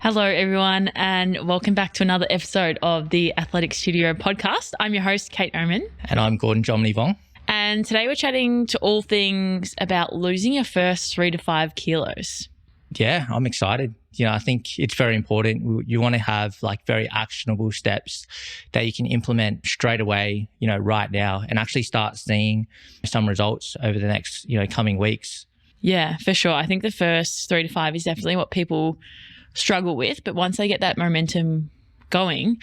Hello, everyone, and welcome back to another episode of the Athletic Studio podcast. I'm your host, Kate Oman. And I'm Gordon Jomny Vong. And today we're chatting to all things about losing your first 3 to 5 kilos. Yeah, I'm excited. I think it's very important. You want to have very actionable steps that you can implement straight away, right now, and actually start seeing some results over the next, coming weeks. Yeah, for sure. I think the first 3 to 5 is definitely what people struggle with, but once they get that momentum going,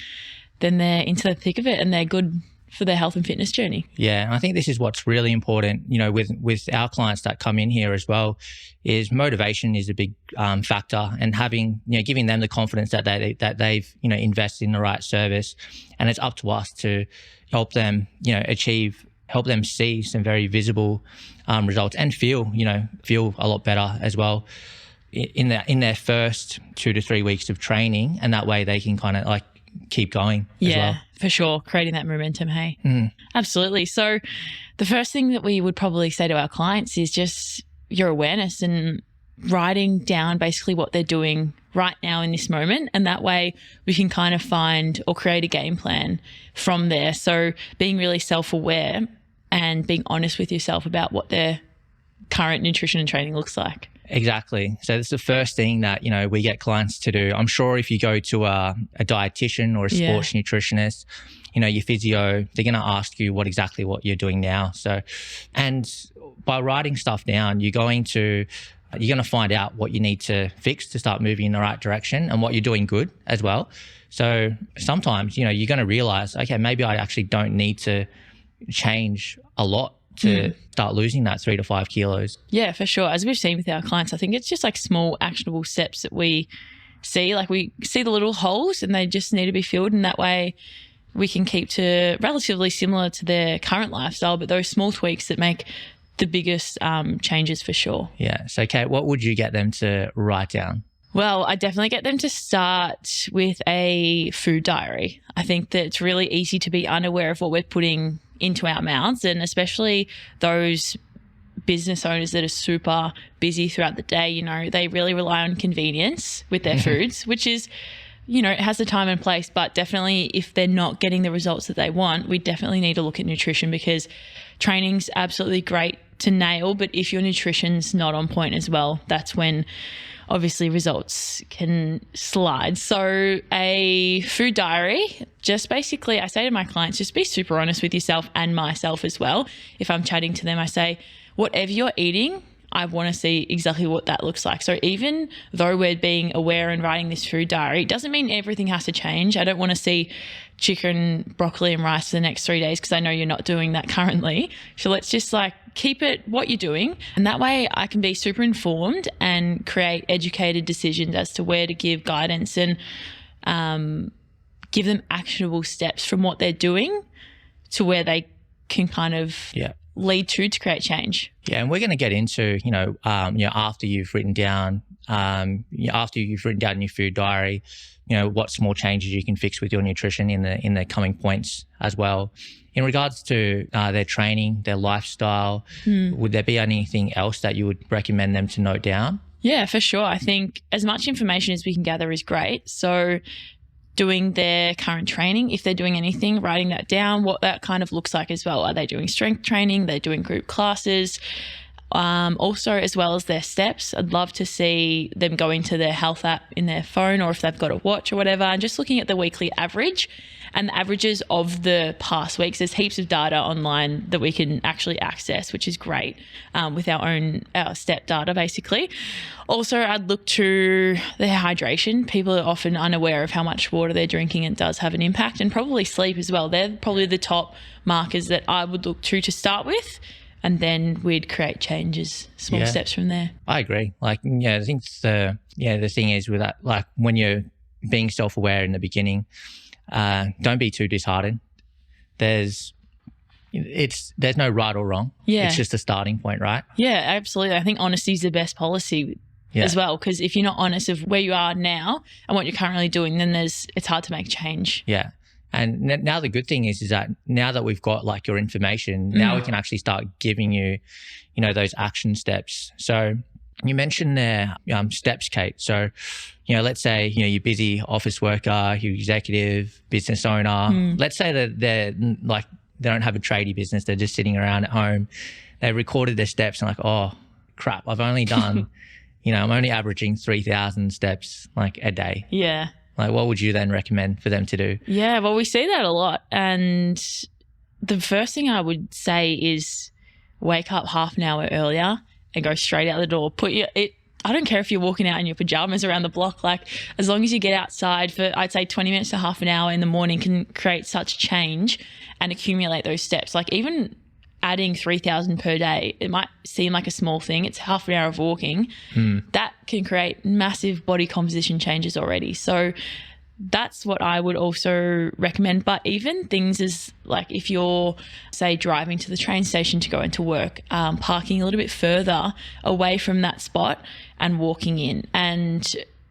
then they're into the thick of it and they're good for their health and fitness journey. Yeah, and I think this is what's really important, with our clients that come in here as well, is motivation is a big factor, and having, giving them the confidence that they've invested in the right service, and it's up to us to help them, help them see some very visible results and feel a lot better as well in their first 2 to 3 weeks of training, and that way they can kind of keep going as well. Yeah, for sure. Creating that momentum, hey? Absolutely. So the first thing that we would probably say to our clients is just your awareness and writing down basically what they're doing right now in this moment. And that way we can kind of find or create a game plan from there. So being really self-aware and being honest with yourself about what their current nutrition and training looks like. Exactly. So that's the first thing that, we get clients to do. I'm sure if you go to a dietitian or a sports nutritionist, your physio, they're going to ask you what you're doing now. So, and by writing stuff down, you're going to find out what you need to fix to start moving in the right direction and what you're doing good as well. So sometimes, you're going to realize, okay, maybe I actually don't need to change a lot to start losing that 3 to 5 kilos. Yeah, for sure. As we've seen with our clients, I think it's just small actionable steps that we see. We see the little holes and they just need to be filled, and that way we can keep to relatively similar to their current lifestyle, but those small tweaks that make the biggest changes for sure. Yeah. So Kate, what would you get them to write down? Well, I definitely get them to start with a food diary. I think that it's really easy to be unaware of what we're putting into our mouths, and especially those business owners that are super busy throughout the day, they really rely on convenience with their foods, which is, it has a time and place, but definitely if they're not getting the results that they want, we definitely need to look at nutrition, because training's absolutely great to nail, but if your nutrition's not on point as well, that's when obviously results can slide. So a food diary, just basically I say to my clients, just be super honest with yourself and myself as well. If I'm chatting to them, I say, whatever you're eating, I want to see exactly what that looks like. So even though we're being aware and writing this food diary, it doesn't mean everything has to change. I don't want to see chicken, broccoli and rice for the next 3 days, because I know you're not doing that currently. So let's just keep it what you're doing. And that way I can be super informed and create educated decisions as to where to give guidance and give them actionable steps from what they're doing to where they can kind of lead to create change. Yeah, and we're going to get into, after you've written down your food diary, what small changes you can fix with your nutrition in the coming points as well. In regards to their training, their lifestyle, would there be anything else that you would recommend them to note down? Yeah, for sure. I think as much information as we can gather is great. So doing their current training, if they're doing anything, writing that down, what that kind of looks like as well. Are they doing strength training? They're doing group classes? Also, as well as their steps, I'd love to see them go into their health app in their phone, or if they've got a watch or whatever, and just looking at the weekly average and the averages of the past weeks. There's heaps of data online that we can actually access, which is great, with our step data basically. Also, I'd look to their hydration. People are often unaware of how much water they're drinking. It does have an impact, and probably sleep as well. They're probably the top markers that I would look to start with. And then we'd create changes, small steps from there. I agree. I think the thing is with that, when you're being self-aware in the beginning, don't be too disheartened. There's no right or wrong. Yeah. It's just a starting point, right? Yeah, absolutely. I think honesty is the best policy as well, because if you're not honest of where you are now and what you're currently doing, then it's hard to make change. Yeah. And now the good thing is that now that we've got your information, now we can actually start giving you, those action steps. So You mentioned there steps, Kate. So, let's say, you're busy office worker, you're executive, business owner. Let's say that they're like, they don't have a tradie business. They're just sitting around at home. They recorded their steps and like, oh crap, I've only done, I'm only averaging 3,000 steps like a day. Yeah. Like, what would you then recommend for them to do? Yeah, well, we see that a lot. And the first thing I would say is wake up half an hour earlier and go straight out the door. I don't care if you're walking out in your pajamas around the block, like as long as you get outside for, I'd say 20 minutes to half an hour in the morning can create such change and accumulate those steps. Like even adding 3,000 per day, it might seem like a small thing. It's half an hour of walking. That can create massive body composition changes already. So that's what I would also recommend. But even things as like if you're, say, driving to the train station to go into work, parking a little bit further away from that spot and walking in. And,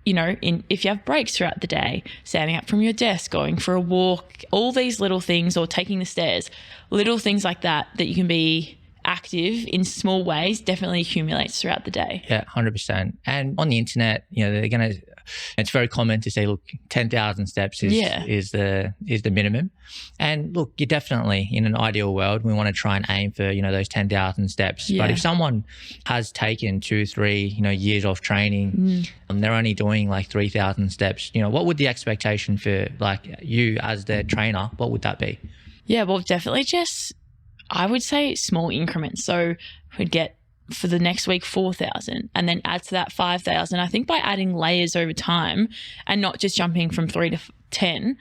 if you have breaks throughout the day, standing up from your desk, going for a walk, all these little things, or taking the stairs, little things like that you can be active in small ways definitely accumulates throughout the day. Yeah, 100%. And on the internet, it's very common to say, look, 10,000 steps is the minimum. And look, you definitely, in an ideal world, we want to try and aim for, those 10,000 steps. Yeah. But if someone has taken 2-3, years of training, they're only doing like 3,000 steps, what would the expectation for like you as the trainer, what would that be? Yeah, well, definitely I would say small increments. So we'd get for the next week 4,000 and then add to that 5,000. I think by adding layers over time and not just jumping from 3 to 10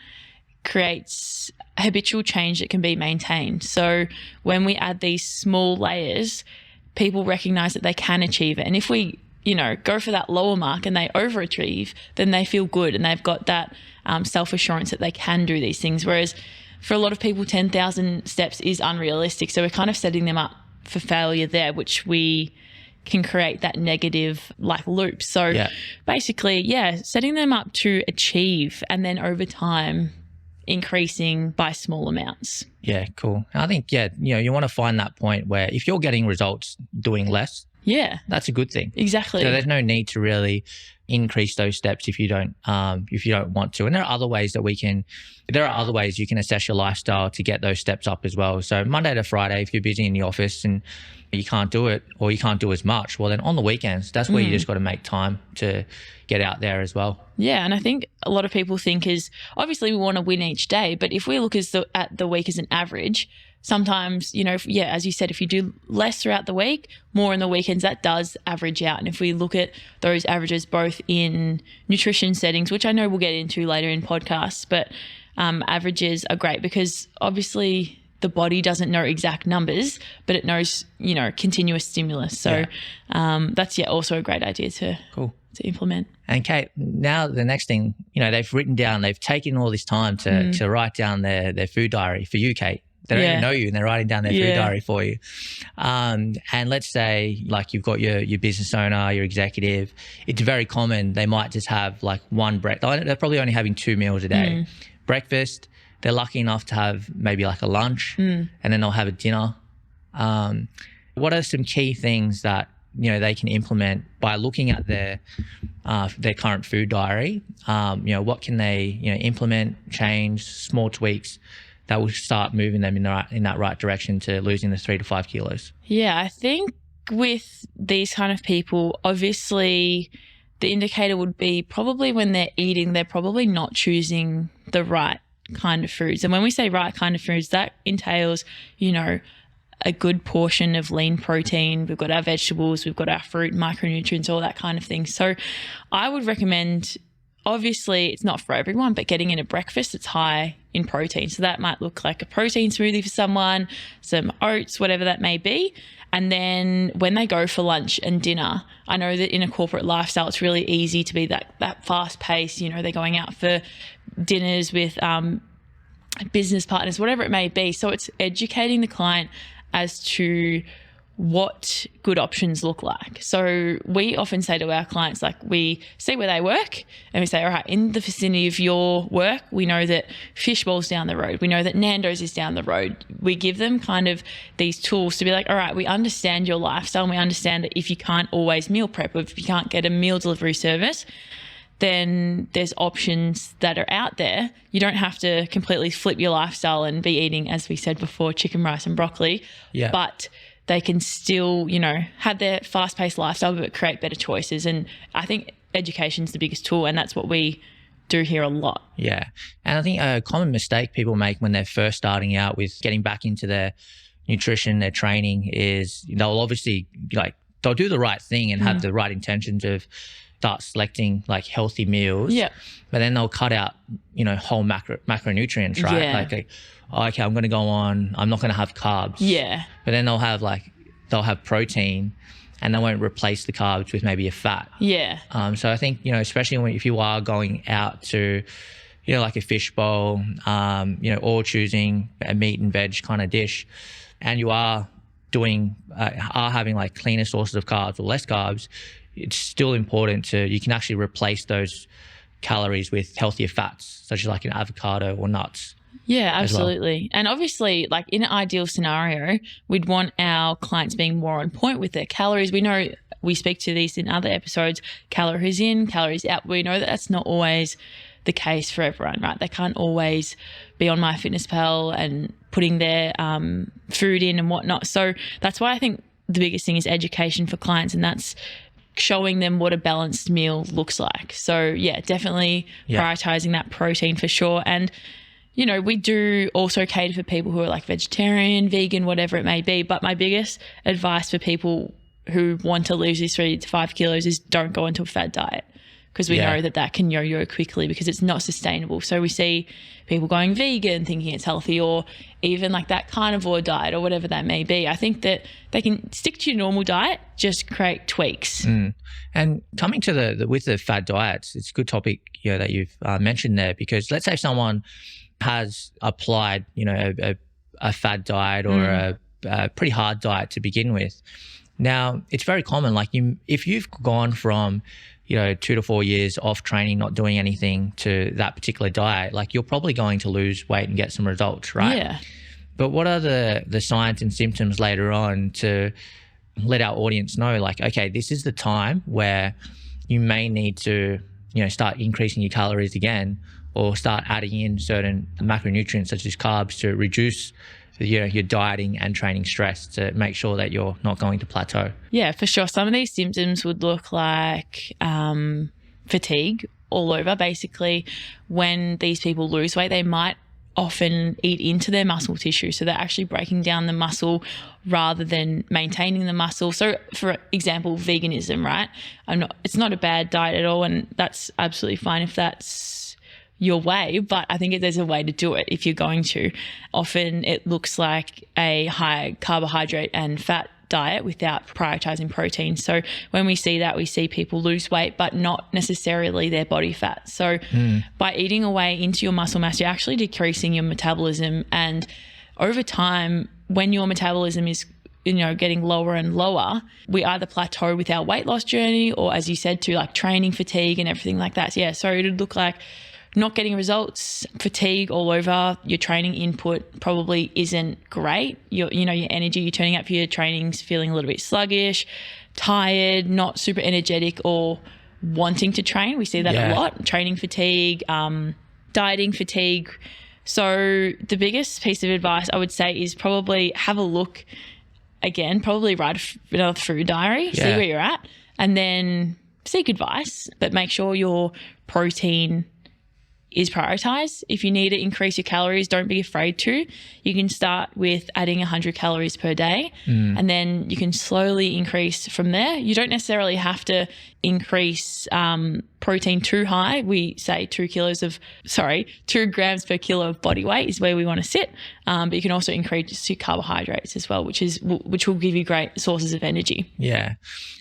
creates habitual change that can be maintained. So when we add these small layers, people recognize that they can achieve it. And if we, go for that lower mark and they overachieve, then they feel good and they've got that self-assurance that they can do these things. Whereas for a lot of people, 10,000 steps is unrealistic. So we're kind of setting them up for failure there, which we can create that negative like loop. So basically, setting them up to achieve and then over time increasing by small amounts. Yeah, cool. I think, you want to find that point where if you're getting results doing less, that's a good thing. Exactly. So there's no need to really increase those steps if you don't want to. And there are other ways you can assess your lifestyle to get those steps up as well. So Monday to Friday, if you're busy in the office and you can't do it or you can't do as much, well then on the weekends, that's where you just got to make time to get out there as well. Yeah, and I think a lot of people think is obviously we want to win each day, but if we look at the week as an average, sometimes, as you said, if you do less throughout the week, more in the weekends, that does average out. And if we look at those averages both in nutrition settings, which I know we'll get into later in podcasts, but averages are great because obviously the body doesn't know exact numbers, but it knows, continuous stimulus. So that's also a great idea to implement. And Kate, now the next thing, they've taken all this time to write down their food diary for you, Kate. They don't even know you and they're writing down their food diary for you. And let's say like you've got your business owner, your executive, it's very common. They might just have like one breakfast. They're probably only having 2 meals a day. Breakfast, they're lucky enough to have maybe like a lunch and then they'll have a dinner. What are some key things that, they can implement by looking at their current food diary? What can they, implement, change, small tweaks that will start moving them in that right direction to losing the 3 to 5 kilos? Yeah, I think with these kind of people, obviously the indicator would be probably when they're eating, they're probably not choosing the right kind of foods. And when we say right kind of foods, that entails, a good portion of lean protein. We've got our vegetables, we've got our fruit, micronutrients, all that kind of thing. So I would recommend, obviously it's not for everyone, but getting in a breakfast that's high in protein. So that might look like a protein smoothie for someone, some oats, whatever that may be. And then when they go for lunch and dinner, I know that in a corporate lifestyle, it's really easy to be that fast pace. They're going out for dinners with business partners, whatever it may be. So it's educating the client as to what good options look like. So we often say to our clients, like, we see where they work and we say, all right, in the vicinity of your work, we know that Fishbowl's down the road. We know that Nando's is down the road. We give them kind of these tools to be like, all right, we understand your lifestyle and we understand that if you can't always meal prep, or if you can't get a meal delivery service, then there's options that are out there. You don't have to completely flip your lifestyle and be eating, as we said before, chicken, rice and broccoli. Yeah. But they can still, have their fast-paced lifestyle but create better choices. And I think education's the biggest tool, and that's what we do here a lot. Yeah. And I think a common mistake people make when they're first starting out with getting back into their nutrition, their training, is they'll obviously they'll do the right thing and have the right intentions of start selecting like healthy meals. Yeah. But then they'll cut out, whole macronutrients, right? Yeah. Okay, I'm going to go on, I'm not going to have carbs. Yeah. But then they'll have protein and they won't replace the carbs with maybe a fat. Yeah. So I think, especially if you are going out to, like a fishbowl, or choosing a meat and veg kind of dish, and you are having like cleaner sources of carbs or less carbs, it's still important you can actually replace those calories with healthier fats, such as like an avocado or nuts. Yeah, absolutely. Well. And obviously, like in an ideal scenario, we'd want our clients being more on point with their calories. We know, we speak to these in other episodes, calories in, calories out. We know that that's not always the case for everyone, right? They can't always be on MyFitnessPal and putting their food in and whatnot. So that's why I think the biggest thing is education for clients, and that's showing them what a balanced meal looks like. So yeah, definitely prioritizing that protein for sure. And we do also cater for people who are like vegetarian, vegan, whatever it may be. But my biggest advice for people who want to lose these 3 to 5 kilos is don't go into a fad diet, because we know that can yo-yo quickly because it's not sustainable. So we see people going vegan thinking it's healthy, or even like that carnivore diet or whatever that may be. I think that they can stick to your normal diet, just create tweaks. And coming to with the fad diets, it's a good topic that you've mentioned there, because let's say someone has applied a fad diet or a pretty hard diet to begin with. Now, it's very common, like if you've gone from 2 to 4 years off training, not doing anything, to that particular diet, like you're probably going to lose weight and get some results, right? Yeah. But what are the signs and symptoms later on to let our audience know, like, okay, this is the time where you may need to, start increasing your calories again, or start adding in certain macronutrients such as carbs to reduce your dieting and training stress, to make sure that you're not going to plateau? Yeah, for sure. Some of these symptoms would look like fatigue all over. Basically, when these people lose weight, they might often eat into their muscle tissue. So they're actually breaking down the muscle rather than maintaining the muscle. So for example, veganism, right? It's not a bad diet at all, and that's absolutely fine if that's your way, but I think there's a way to do it if you're going to. Often it looks like a high carbohydrate and fat diet without prioritizing protein. So when we see that, we see people lose weight, but not necessarily their body fat. So by eating away into your muscle mass, you're actually decreasing your metabolism. And over time, when your metabolism is getting lower and lower, we either plateau with our weight loss journey, or as you said, to like training fatigue and everything like that. Yeah, so it'd look like not getting results, fatigue all over, your training input probably isn't great. Your energy, you're turning up for your trainings feeling a little bit sluggish, tired, not super energetic, or wanting to train. We see that a lot. Training fatigue, dieting fatigue. So the biggest piece of advice I would say is probably have a look again, probably write another food diary, see where you're at, and then seek advice, but make sure your protein is prioritized. If you need to increase your calories, don't be afraid to. You can start with adding 100 calories per day, and then you can slowly increase from there. You don't necessarily have to increase protein too high. We say 2 grams per kilo of body weight is where we want to sit. But you can also increase your carbohydrates as well, which will give you great sources of energy. Yeah.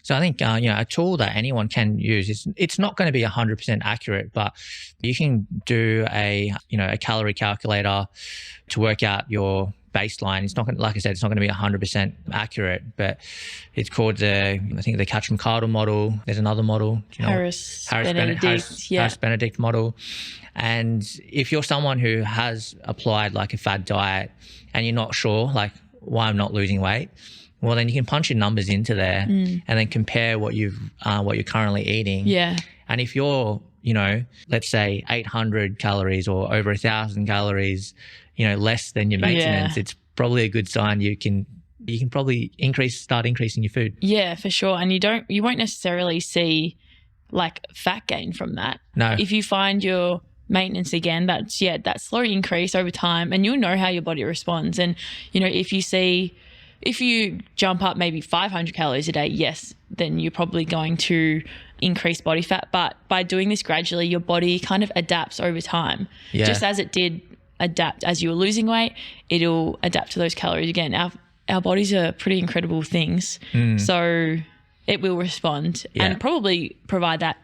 So I think, a tool that anyone can use it's not going to be 100% accurate, but you can do a calorie calculator to work out your baseline. It's not going, like I said, it's not going to be 100% accurate, but it's called I think the Catcham-Cardle model. There's another model, Harris Benedict model. And if you're someone who has applied like a fad diet and you're not sure like why I'm not losing weight, well, then you can punch your numbers into there and then compare what you're currently eating. Yeah. And if you're, let's say 800 calories or over 1,000 calories, less than your maintenance, it's probably a good sign you can probably start increasing your food. Yeah, for sure. And you won't necessarily see like fat gain from that. No. If you find your maintenance again, that's that slow increase over time, and you'll know how your body responds. And, if you jump up maybe 500 calories a day, yes, then you're probably going to increase body fat. But by doing this gradually, your body kind of adapts over time. Yeah. Just as it did adapt as you were losing weight, it'll adapt to those calories again. Our bodies are pretty incredible things. So it will respond and probably provide that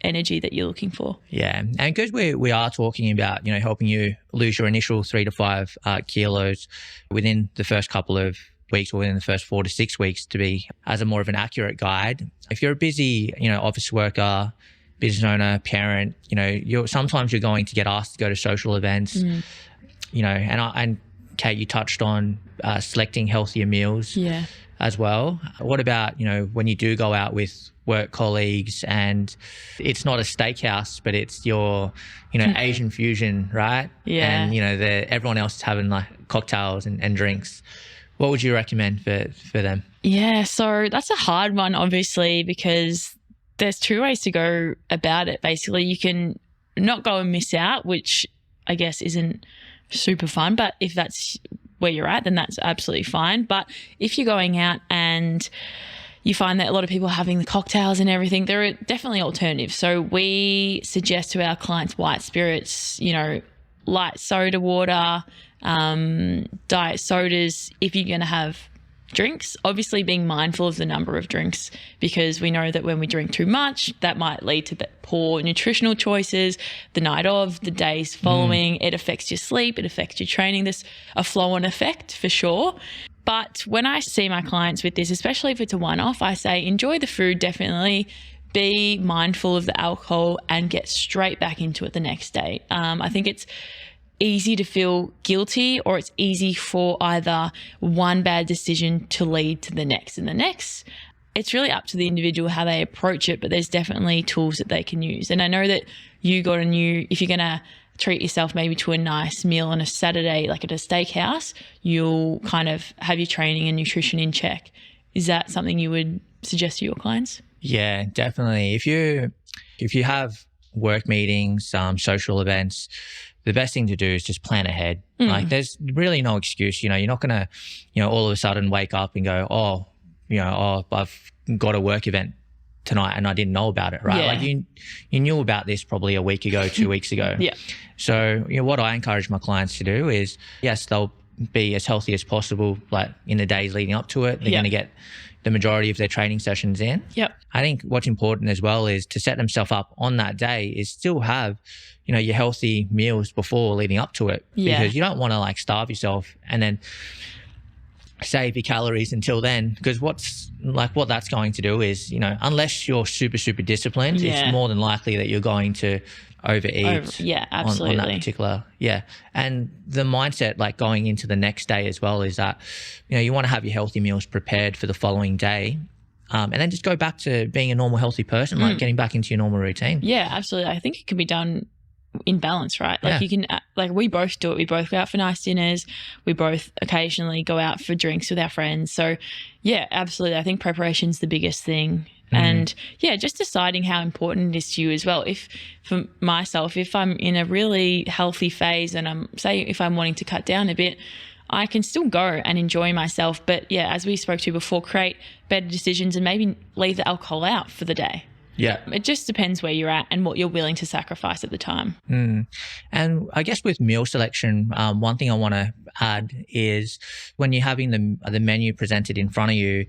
energy that you're looking for. Yeah. And because we are talking about, helping you lose your initial 3 to 5 kilos within the first couple of weeks or within the first 4 to 6 weeks to be as a more of an accurate guide. If you're a busy, office worker, business owner, parent, sometimes you're going to get asked to go to social events, and Kate, you touched on selecting healthier meals as well. What about, when you do go out with work colleagues and it's not a steakhouse, but it's your, Asian fusion, right? Yeah. And, everyone else is having like cocktails and drinks. What would you recommend for them? Yeah, so that's a hard one, obviously, because there's 2 ways to go about it. Basically, you can not go and miss out, which I guess isn't super fun, but if that's where you're at, then that's absolutely fine. But if you're going out and you find that a lot of people are having the cocktails and everything, there are definitely alternatives. So we suggest to our clients white spirits, light soda water, diet sodas if you're going to have drinks. Obviously being mindful of the number of drinks, because we know that when we drink too much, that might lead to poor nutritional choices the night of, the days following. It affects your sleep, it affects your training. There's a flow-on effect for sure. But when I see my clients with this, especially if it's a one-off, I say enjoy the food, definitely. Be mindful of the alcohol and get straight back into it the next day. I think it's easy to feel guilty, or it's easy for either one bad decision to lead to the next and the next. It's really up to the individual how they approach it, but there's definitely tools that they can use. And I know that if you're going to treat yourself maybe to a nice meal on a Saturday, like at a steakhouse, you'll kind of have your training and nutrition in check. Is that something you would suggest to your clients? Yeah, definitely. If you have work meetings, social events, the best thing to do is just plan ahead. Like there's really no excuse. You're not going to, all of a sudden wake up and go, I've got a work event tonight and I didn't know about it, right? Yeah. Like you knew about this probably a week ago, 2 weeks ago. Yeah. So, what I encourage my clients to do is, yes, they'll be as healthy as possible, like in the days leading up to it. They're going to get the majority of their training sessions in. Yep. I think what's important as well is to set themselves up on that day is still have, your healthy meals before leading up to it. Yeah. Because you don't want to like starve yourself and then save your calories until then, because what that's going to do is, unless you're super, super disciplined, it's more than likely that you're going to overeat. Absolutely. On that particular, And the mindset, like going into the next day as well, is that, you want to have your healthy meals prepared for the following day. And then just go back to being a normal, healthy person, like getting back into your normal routine. Yeah, absolutely. I think it can be done in balance, right? Like you can, like we both do it. We both go out for nice dinners. We both occasionally go out for drinks with our friends. So yeah, absolutely. I think preparation's the biggest thing. And just deciding how important it is to you as well. For myself, if I'm in a really healthy phase and if I'm wanting to cut down a bit, I can still go and enjoy myself. But as we spoke to before, create better decisions and maybe leave the alcohol out for the day. Yeah. It just depends where you're at and what you're willing to sacrifice at the time. And I guess with meal selection, one thing I want to add is when you're having the menu presented in front of you,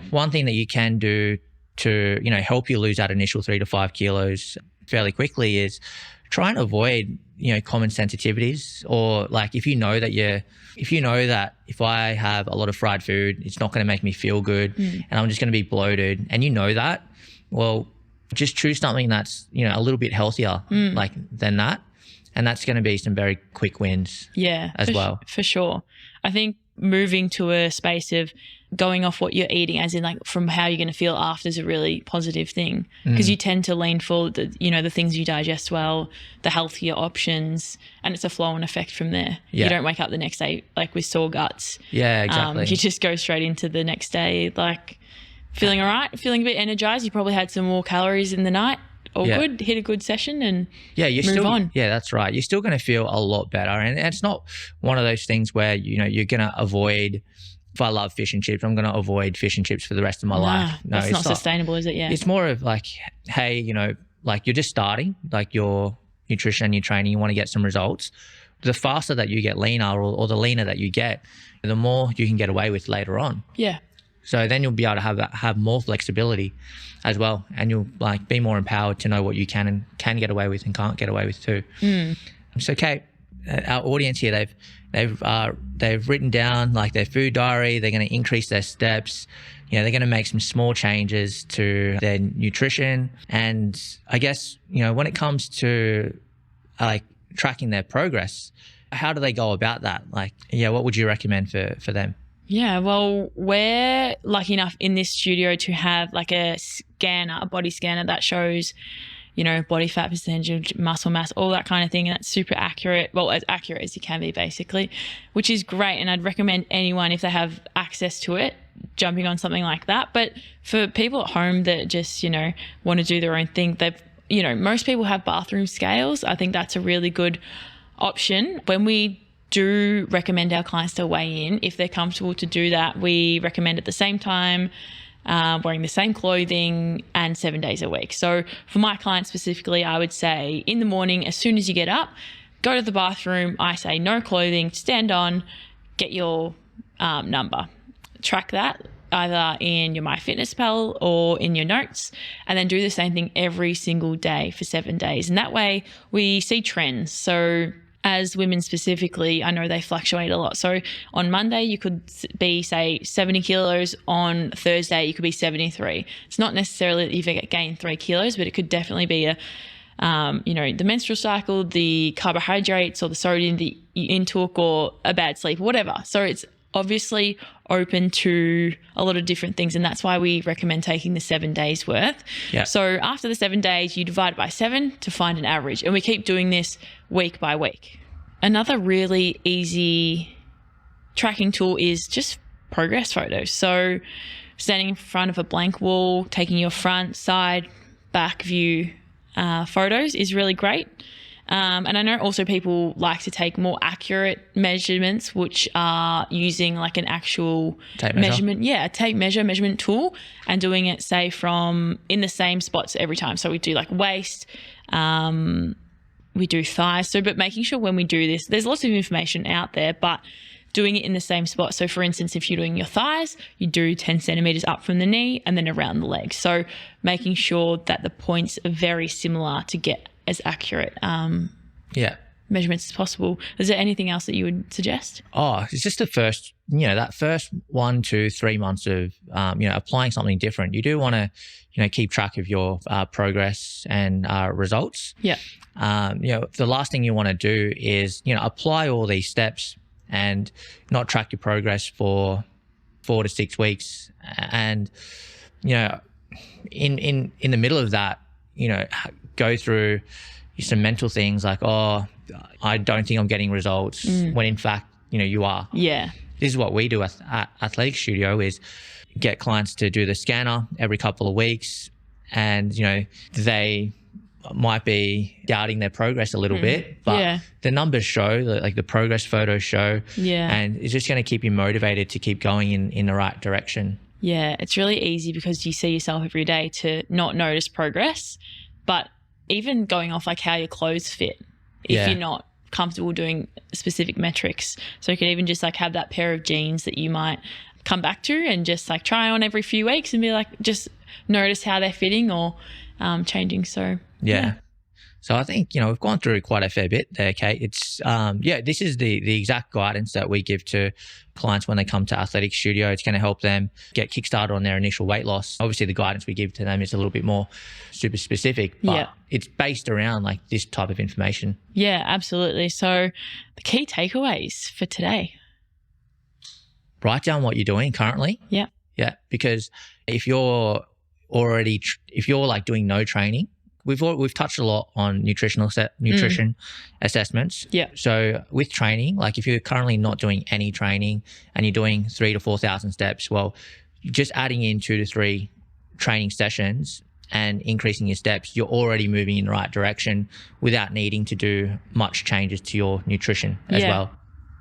one thing that you can do to, help you lose that initial 3 to 5 kilos fairly quickly is try and avoid, common sensitivities, or like if you know that if I have a lot of fried food, it's not going to make me feel good and I'm just going to be bloated, and that, well, just choose something that's, a little bit healthier than that. And that's going to be some very quick wins as well. For sure. I think moving to a space of going off what you're eating, as in like from how you're going to feel after, is a really positive thing, because you tend to lean for the things you digest well, the healthier options, and it's a flow and effect from there. You don't wake up the next day like with sore guts. Yeah, exactly. You just go straight into the next day like feeling all right, feeling a bit energized. You probably had some more calories in the night. All good, hit a good session and move on. Yeah, that's right. You're still going to feel a lot better. And it's not one of those things where, you're going to avoid, if I love fish and chips, I'm going to avoid fish and chips for the rest of my life. No, that's not sustainable, is it? Yeah. It's more of like, hey, like you're just starting, like your nutrition and your training, you want to get some results. The faster that you get leaner or the leaner that you get, the more you can get away with later on. Yeah. So then you'll be able to have more flexibility as well, and you'll like be more empowered to know what you can get away with and can't get away with too. So Kate, our audience here, they've written down like their food diary. They're going to increase their steps. They're going to make some small changes to their nutrition, and I guess when it comes to like tracking their progress, how do they go about that? Like, what would you recommend for them? Yeah, well, we're lucky enough in this studio to have like a body scanner that shows, body fat percentage, muscle mass, all that kind of thing. And that's super accurate. Well, as accurate as you can be, basically, which is great. And I'd recommend anyone, if they have access to it, jumping on something like that. But for people at home that just, want to do their own thing, most people have bathroom scales. I think that's a really good option. When we do recommend our clients to weigh in, if they're comfortable to do that, we recommend at the same time, wearing the same clothing, and 7 days a week. So for my clients specifically, I would say in the morning, as soon as you get up, go to the bathroom. I say no clothing, stand on, get your number, track that either in your MyFitnessPal or in your notes, and then do the same thing every single day for 7 days. And that way we see trends. So as women specifically, I know they fluctuate a lot. So on Monday, you could be, say, 70 kilos. On Thursday, you could be 73. It's not necessarily that you've gained 3 kilos, but it could definitely be the menstrual cycle, the carbohydrates or the sodium that you intook, or a bad sleep, whatever. So it's obviously open to a lot of different things, and that's why we recommend taking the 7 days worth. Yeah. So after the 7 days, you divide it by 7 to find an average, and we keep doing this week by week. Another really easy tracking tool is just progress photos. So standing in front of a blank wall, taking your front, side, back view photos is really great. And I know also people like to take more accurate measurements, which are using like an actual measurement. Yeah, a tape measurement tool, and doing it, say, from in the same spots every time. So we do like waist, we do thighs. So, but making sure when we do this, there's lots of information out there, but doing it in the same spot. So for instance, if you're doing your thighs, you do 10 centimeters up from the knee and then around the leg. So making sure that the points are very similar to get as accurate measurements as possible. Is there anything else that you would suggest? Oh, it's just the first, that first 1 to 3 months of, applying something different. You do want to, keep track of your progress and results. Yeah. The last thing you want to do is, apply all these steps and not track your progress for 4 to 6 weeks. And, in the middle of that, go through some mental things like, oh, I don't think I'm getting results, when in fact, you are. Yeah. This is what we do at Athletic Studio, is get clients to do the scanner every couple of weeks, and, they might be doubting their progress a little bit, but the numbers show, like the progress photos show, and it's just going to keep you motivated to keep going in the right direction. Yeah, it's really easy because you see yourself every day to not notice progress, but even going off like how your clothes fit, if you're not comfortable doing specific metrics. So you could even just like have that pair of jeans that you might come back to and just like try on every few weeks and be like, just notice how they're fitting or changing. So yeah. So I think, we've gone through quite a fair bit there, Kate. It's, this is the exact guidance that we give to clients when they come to Athletic Studio. It's going to help them get kickstarted on their initial weight loss. Obviously, the guidance we give to them is a little bit more super specific, but it's based around like this type of information. Yeah, absolutely. So the key takeaways for today. Write down what you're doing currently. Yeah. Yeah, because if you're like doing no training, we've touched a lot on nutrition assessments. Yeah. So with training, like if you're currently not doing any training and you're doing 3,000 to 4,000 steps, well, just adding in 2 to 3 training sessions and increasing your steps, you're already moving in the right direction without needing to do much changes to your nutrition as well.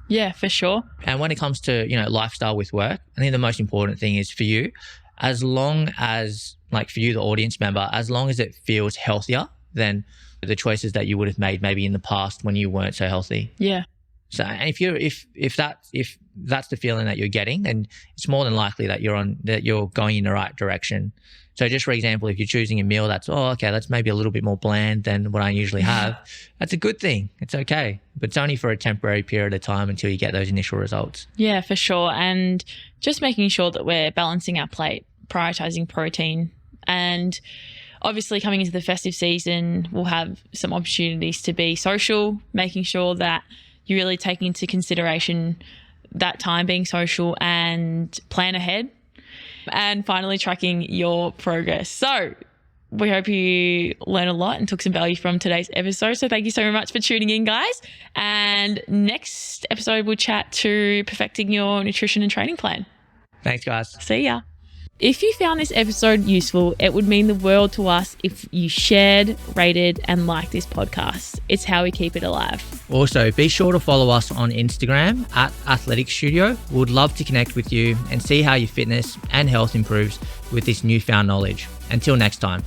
Yeah, for sure. And when it comes to, lifestyle with work, I think the most important thing is for you, as long as, like for you, the audience member, as long as it feels healthier than the choices that you would have made maybe in the past when you weren't so healthy. Yeah. So, and if that's the feeling that you're getting, then it's more than likely that you're going in the right direction. So just for example, if you're choosing a meal that's, that's maybe a little bit more bland than what I usually have, that's a good thing. It's okay. But it's only for a temporary period of time until you get those initial results. Yeah, for sure. And just making sure that we're balancing our plate, prioritizing protein. And obviously coming into the festive season, we'll have some opportunities to be social, making sure that you really take into consideration that time being social and plan ahead. And finally, tracking your progress. So we hope you learned a lot and took some value from today's episode. So thank you so much for tuning in, guys. And next episode, we'll chat to perfecting your nutrition and training plan. Thanks, guys. See ya. If you found this episode useful, it would mean the world to us if you shared, rated, and liked this podcast. It's how we keep it alive. Also, be sure to follow us on Instagram at Athletic Studio. We'd love to connect with you and see how your fitness and health improves with this newfound knowledge. Until next time.